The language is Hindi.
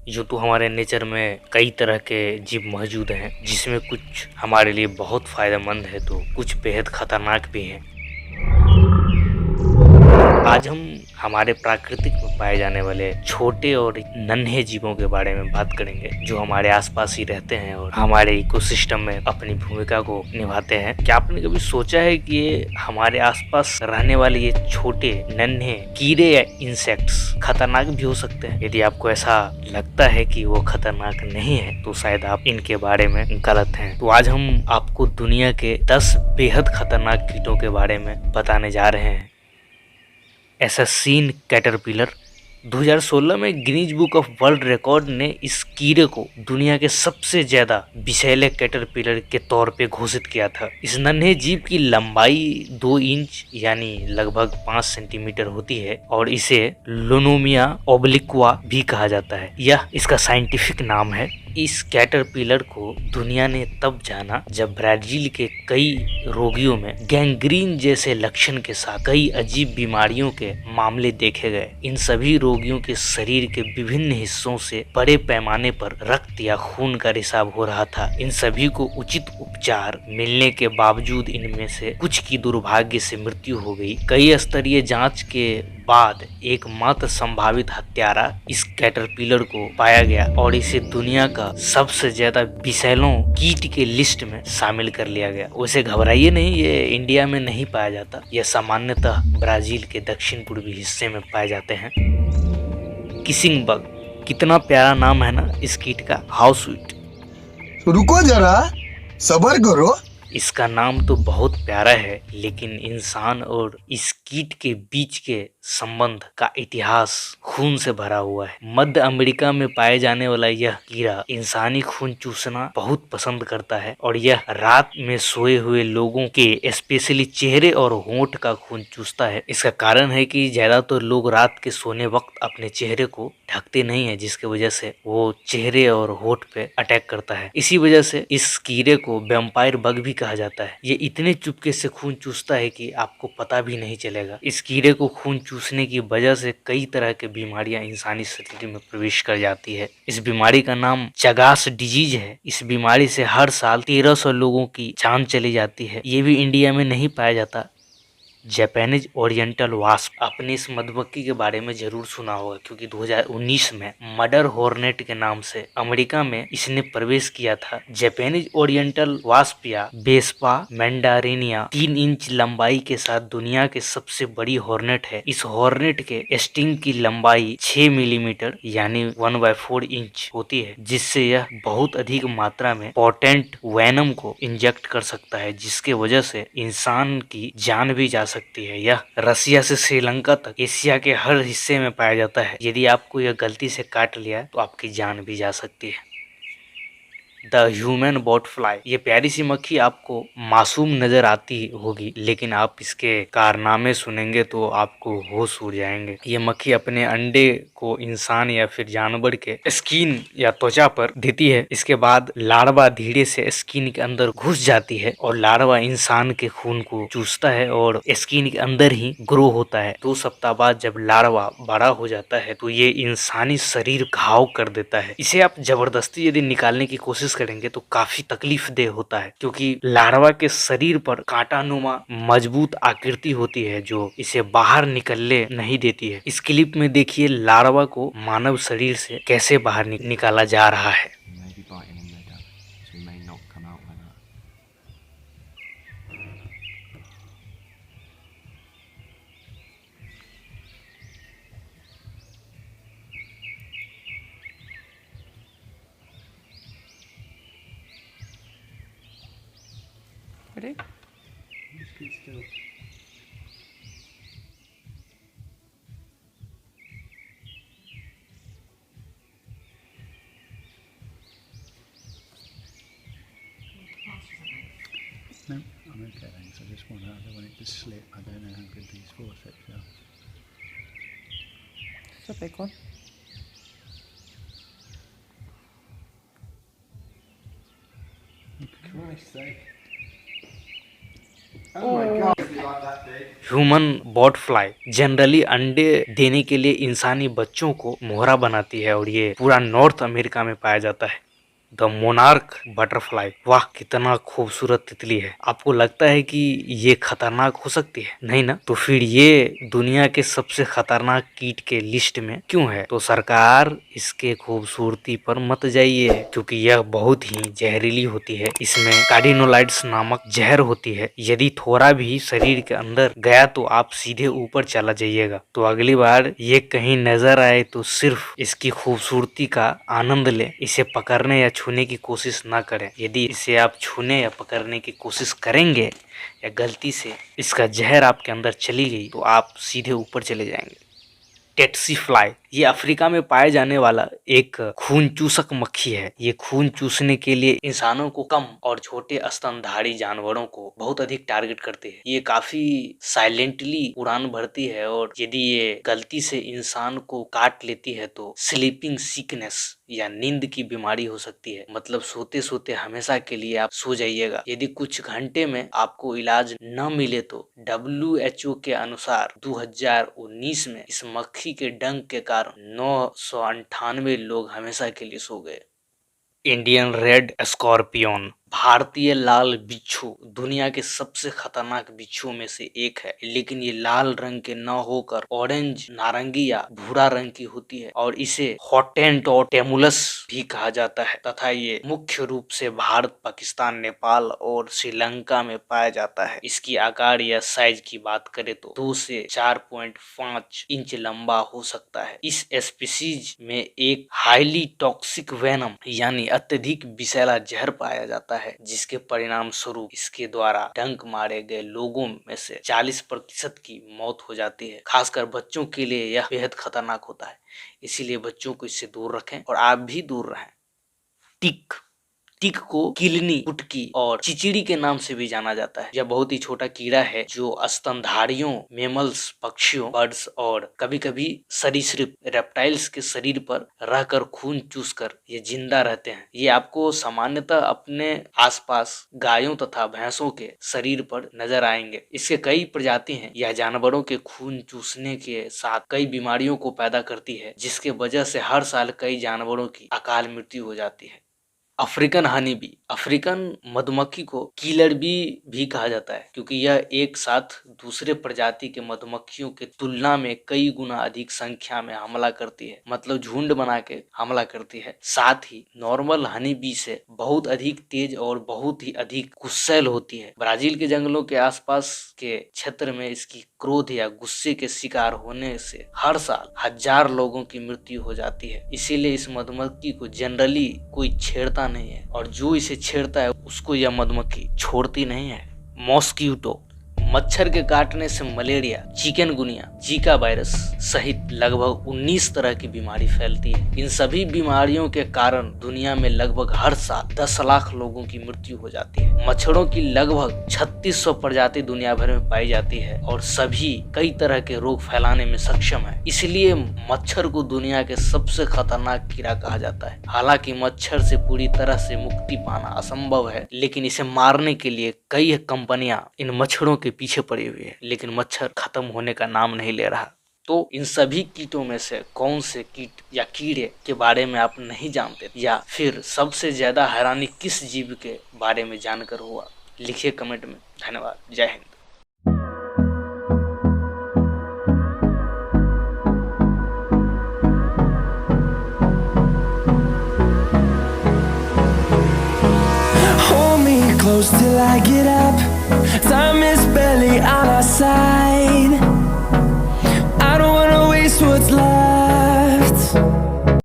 यूँ तो हमारे नेचर में कई तरह के जीव मौजूद हैं, जिसमें कुछ हमारे लिए बहुत फायदेमंद है तो कुछ बेहद खतरनाक भी हैं। आज हम हमारे प्राकृतिक में पाए जाने वाले छोटे और नन्हे जीवों के बारे में बात करेंगे, जो हमारे आसपास ही रहते हैं और हमारे इकोसिस्टम में अपनी भूमिका को निभाते हैं। क्या आपने कभी सोचा है कि ये हमारे आसपास रहने वाले ये छोटे नन्हे कीड़े या इंसेक्ट्स खतरनाक भी हो सकते हैं? यदि आपको ऐसा लगता है कि वो खतरनाक नहीं है तो शायद आप इनके बारे में गलत हैं। तो आज हम आपको दुनिया के 10 बेहद खतरनाक कीटों के बारे में बताने जा रहे हैं। एसासीन कैटरपिलर 2016 में Guinness book of world record ने इस कीड़े को दुनिया के सबसे ज्यादा विषैले कैटरपिलर के तौर पे घोषित किया था। इस नन्हे जीव की लंबाई 2 इंच यानी लगभग 5 सेंटीमीटर होती है और इसे लोनोमिया ओब्लिक्वा भी कहा जाता है। यह इसका साइंटिफिक नाम है। इस कैटरपिलर को दुनिया ने तब जाना जब ब्राजील के कई रोगियों में गैंग्रीन जैसे लक्षण के साथ कई अजीब बीमारियों के मामले देखे गए। इन सभी रोगियों के शरीर के विभिन्न हिस्सों से बड़े पैमाने पर रक्त या खून का रिसाव हो रहा था। इन सभी को उचित उपचार मिलने के बावजूद इनमें से कुछ की दुर्भाग्य से मृत्यु हो गई। कई स्तरीय जांच के बाद एकमात्र संभावित हत्यारा इस कैटरपिलर को पाया गया और इसे दुनिया का सबसे ज्यादा विषैलों कीट के लिस्ट में शामिल कर लिया गया। वैसे घबराइए नहीं, ये इंडिया में नहीं पाया जाता। यह सामान्यतः ब्राजील के दक्षिण पूर्वी हिस्से में पाए जाते हैं। किसिंग बग, कितना प्यारा नाम है ना इस कीट का, हाउ स्वीट। रुको जरा, सब्र करो। इसका नाम तो बहुत प्यारा है, लेकिन इंसान और इस कीट के बीच के संबंध का इतिहास खून से भरा हुआ है। मध्य अमेरिका में पाए जाने वाला यह कीड़ा इंसानी खून चूसना बहुत पसंद करता है और यह रात में सोए हुए लोगों के स्पेशली चेहरे और होंठ का खून चूसता है। इसका कारण है कि ज्यादातर लोग रात के सोने वक्त अपने चेहरे को ढकते नहीं है, जिसके वजह से वो चेहरे और होंठ पे अटैक करता है। इसी वजह से इस कीड़े को वैम्पायर बग भी कहा जाता है। ये इतने चुपके से खून चूसता है कि आपको पता भी नहीं चलेगा। इस कीड़े को खून चूसने की वजह से कई तरह के बीमारियां इंसानी शरीर में प्रवेश कर जाती है। इस बीमारी का नाम चगास डिजीज है। इस बीमारी से हर साल 1300 लोगों की जान चली जाती है। ये भी इंडिया में नहीं पाया जाता। जापानीज ओरिएंटल वास्प, आपने इस मधुमक्खी के बारे में जरूर सुना होगा, क्योंकि 2019 में मर्डर हॉर्नेट के नाम से अमेरिका में इसने प्रवेश किया था। जापानीज ओरिएंटल वास्प या वेस्पा मैंडारिनिया 3 इंच लंबाई के साथ दुनिया के सबसे बड़ी हॉर्नेट है। इस हॉर्नेट के स्टिंग की लंबाई 6 मिलीमीटर यानी 1/4 इंच होती है, जिससे यह बहुत अधिक मात्रा में पोटेंट वेनम को इंजेक्ट कर सकता है, जिसके वजह से इंसान की जान भी जा सकती है। यह रसिया से श्रीलंका तक एशिया के हर हिस्से में पाया जाता है। यदि आपको यह गलती से काट लिया तो आपकी जान भी जा सकती है। द ह्यूमन बोट फ्लाई, ये प्यारी सी मक्खी आपको मासूम नजर आती होगी, लेकिन आप इसके कारनामे सुनेंगे तो आपको होश उड़ जाएंगे। ये मक्खी अपने अंडे को इंसान या फिर जानवर के स्किन या त्वचा पर देती है। इसके बाद लार्वा धीरे से स्किन के अंदर घुस जाती है और लार्वा इंसान के खून को चूसता है और स्किन के अंदर ही ग्रो होता है। 2 सप्ताह बाद जब लार्वा बड़ा हो जाता है तो ये इंसानी शरीर घाव कर देता है। इसे आप जबरदस्ती यदि निकालने की कोशिश करेंगे तो काफी तकलीफ देह होता है, क्योंकि लार्वा के शरीर पर कांटानुमा मजबूत आकृति होती है जो इसे बाहर निकलने नहीं देती है। इस क्लिप में देखिए लार्वा को मानव शरीर से कैसे बाहर निकाला जा रहा है। Ready? No, I'm okay thanks. I just want to, I don't want it to slip. I don't know how good these forceps are. It's a big one. Christ's sake. Oh my God. Human bot fly generally अंडे देने के लिए इंसानी बच्चों को मोहरा बनाती है और ये पूरा नॉर्थ अमेरिका में पाया जाता है। द मोनार्क बटरफ्लाई, वाह कितना खूबसूरत तितली है। आपको लगता है कि ये खतरनाक हो सकती है? नहीं ना? तो फिर ये दुनिया के सबसे खतरनाक कीट के लिस्ट में क्यों है? तो सरकार इसके खूबसूरती पर मत जाइए, क्योंकि यह बहुत ही जहरीली होती है। इसमें कार्डिनोलाइड्स नामक जहर होती है। यदि थोड़ा भी शरीर के अंदर गया तो आप सीधे ऊपर चला जाइएगा। तो अगली बार ये कहीं नजर आए तो सिर्फ इसकी खूबसूरती का आनंद लें, इसे पकड़ने या छूने की कोशिश ना करें। यदि इसे आप छूने या पकड़ने की कोशिश करेंगे या गलती से इसका जहर आपके अंदर चली गई तो आप सीधे ऊपर चले जाएंगे। टेट्सी फ्लाई, ये अफ्रीका में पाए जाने वाला एक खून चूसक मक्खी है। ये खून चूसने के लिए इंसानों को कम और छोटे स्तनधारी जानवरों को बहुत अधिक टारगेट करती है। ये काफी साइलेंटली उड़ान भरती है और यदि ये गलती से इंसान को काट लेती है तो स्लीपिंग सिकनेस या नींद की बीमारी हो सकती है। मतलब सोते सोते हमेशा के लिए आप सो जाइएगा। यदि कुछ घंटे में आपको इलाज न मिले तो WHO के अनुसार 2019 में इस मक्खी के डंक के कारण 998 लोग हमेशा के लिए सो गए। इंडियन रेड स्कॉर्पियन, भारतीय लाल बिच्छू दुनिया के सबसे खतरनाक बिच्छुओं में से एक है, लेकिन ये लाल रंग के न होकर ऑरेंज, नारंगी या भूरा रंग की होती है और इसे हॉटेंटोटेमुलस भी कहा जाता है तथा ये मुख्य रूप से भारत, पाकिस्तान, नेपाल और श्रीलंका में पाया जाता है। इसकी आकार या साइज की बात करें तो 2 से 4.5 इंच लंबा हो सकता है। इस स्पीसीज में एक हाईली टॉक्सिक वेनम यानी अत्यधिक विषैला जहर पाया जाता है, जिसके परिणाम स्वरूप इसके द्वारा डंक मारे गए लोगों में से 40% की मौत हो जाती है। खासकर बच्चों के लिए यह बेहद खतरनाक होता है, इसीलिए बच्चों को इससे दूर रखें और आप भी दूर रहें। टिक, टिक को किलनी, कुटकी और चिचिड़ी के नाम से भी जाना जाता है। यह बहुत ही छोटा कीड़ा है जो स्तनधारियों, मेमल्स, पक्षियों, बर्ड्स और कभी कभी सरीसृप रेप्टाइल्स के शरीर पर रहकर खून चूसकर ये जिंदा रहते हैं। ये आपको सामान्यतः अपने आसपास गायों तथा भैंसों के शरीर पर नजर आएंगे। इसके कई प्रजाति हैं। यह जानवरों के खून चूसने के साथ कई बीमारियों को पैदा करती है, जिसके वजह से हर साल कई जानवरों की अकाल मृत्यु हो जाती है। अफ्रीकन हनी बी, अफ्रीकन मधुमक्खी को किलर बी भी कहा जाता है, क्योंकि यह एक साथ दूसरे प्रजाति के मधुमक्खियों के तुलना में कई गुना अधिक संख्या में हमला करती है। मतलब झुंड बना के हमला करती है। साथ ही नॉर्मल हनी बी से बहुत अधिक तेज और बहुत ही अधिक गुस्सैल होती है। ब्राजील के जंगलों के आसपास के क्षेत्र में इसकी क्रोध या गुस्से के शिकार होने से हर साल 1000 लोगों की मृत्यु हो जाती है। इसीलिए इस मधुमक्खी को जनरली कोई छेड़ता नहीं है और जो इसे छेड़ता है उसको यह मधुमक्खी छोड़ती नहीं है। मॉस्किटो, मच्छर के काटने से मलेरिया, चिकनगुनिया, जीका वायरस सहित लगभग 19 तरह की बीमारी फैलती है। इन सभी बीमारियों के कारण दुनिया में लगभग हर साल 10 लाख लोगों की मृत्यु हो जाती है। मच्छरों की लगभग 3600 प्रजाति दुनिया भर में पाई जाती है और सभी कई तरह के रोग फैलाने में सक्षम है। इसलिए मच्छर को दुनिया के सबसे खतरनाक कीड़ा कहा जाता है। हालांकि मच्छर से पूरी तरह से मुक्ति पाना असंभव है, लेकिन इसे मारने के लिए कई कंपनियां इन मच्छरों के पीछे पड़ी हुई है, लेकिन मच्छर खत्म होने का नाम नहीं ले रहा। तो इन सभी कीटों में से कौन से कीट या कीड़े के बारे में आप नहीं जानते, या फिर सबसे ज्यादा हैरानी किस जीव के बारे में जानकर हुआ? लिखिए कमेंट में। धन्यवाद। जय Hind. Hold me close till I get up. Time is